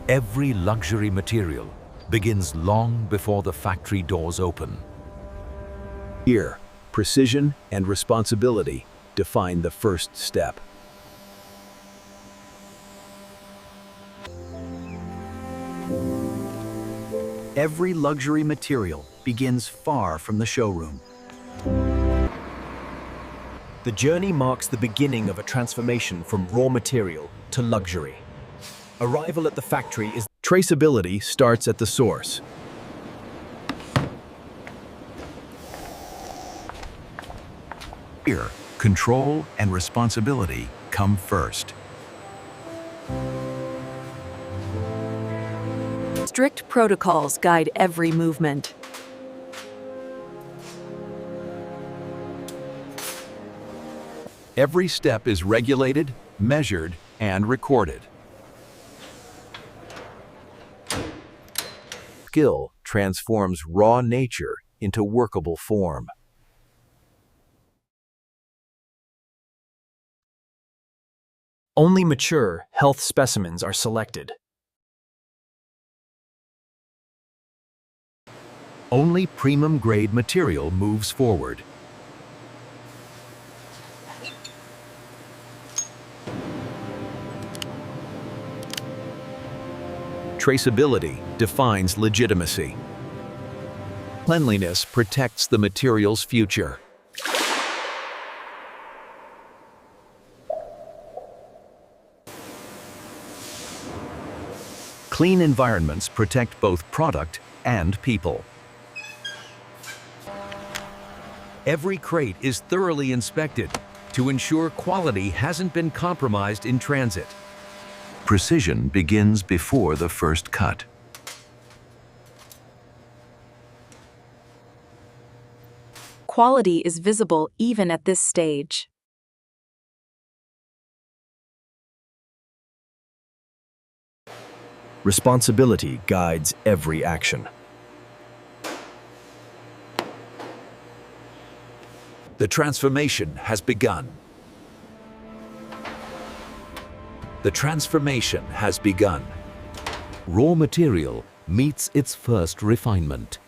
Every luxury material begins long before the factory doors open. Here, precision and responsibility define the first step. Every luxury material begins far from the showroom. The journey marks the beginning of a transformation from raw material to luxury. Arrival at the factory is Traceability starts at the source. Here, control and responsibility come first. Strict protocols guide every movement. Every step is regulated, measured, and recorded. Skill transforms raw nature into workable form. only mature, health specimens are selected. Only premium-grade material moves forward. Traceability defines legitimacy. Cleanliness protects the material's future. Clean environments protect both product and people. Every crate is thoroughly inspected to ensure quality hasn't been compromised in transit. Precision begins before the first cut. Quality is visible even at this stage. Responsibility guides every action. The transformation has begun. The transformation has begun. Raw material meets its first refinement.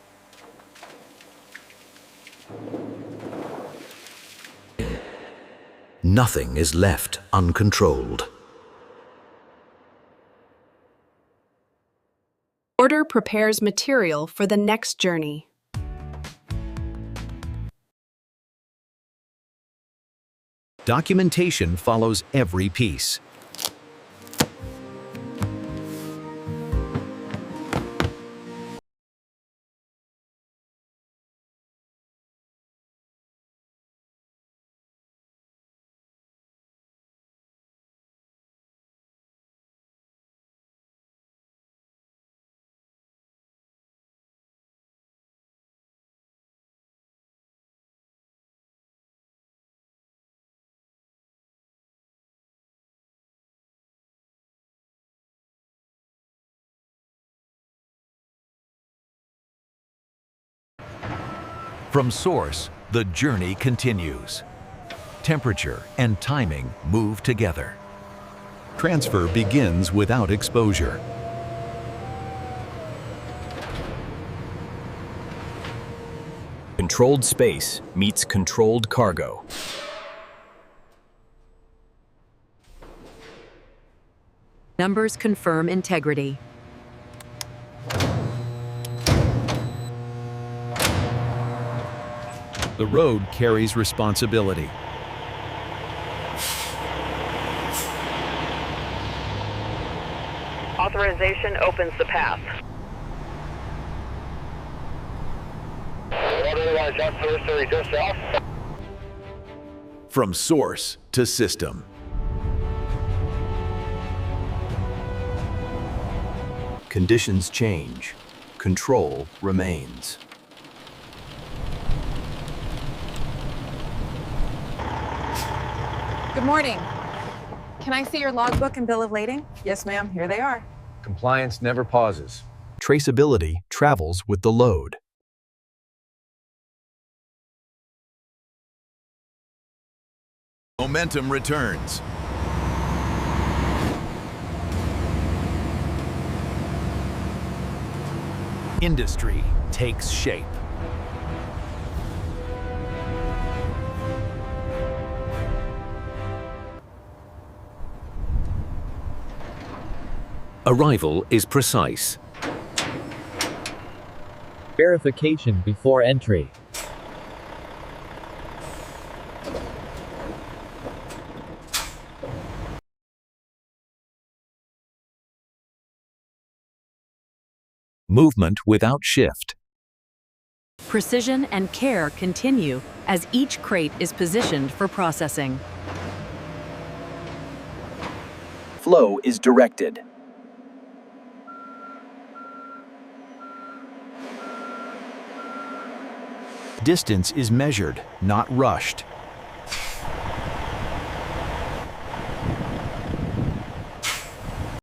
Nothing is left uncontrolled. Order prepares material for the next journey. Documentation follows every piece. From source, the journey continues. Temperature and timing move together. Transfer begins without exposure. Controlled space meets controlled cargo. Numbers confirm integrity. The road carries responsibility. Authorization opens the path. From source to system. Conditions change. Control remains. Good morning. Can I see your logbook and bill of lading? Yes, ma'am. Here they are. Compliance never pauses. Traceability travels with the load. Momentum returns. Industry takes shape. Arrival is precise. Verification before entry. Movement without shift. Precision and care continue as each crate is positioned for processing. Flow is directed. Distance is measured, not rushed.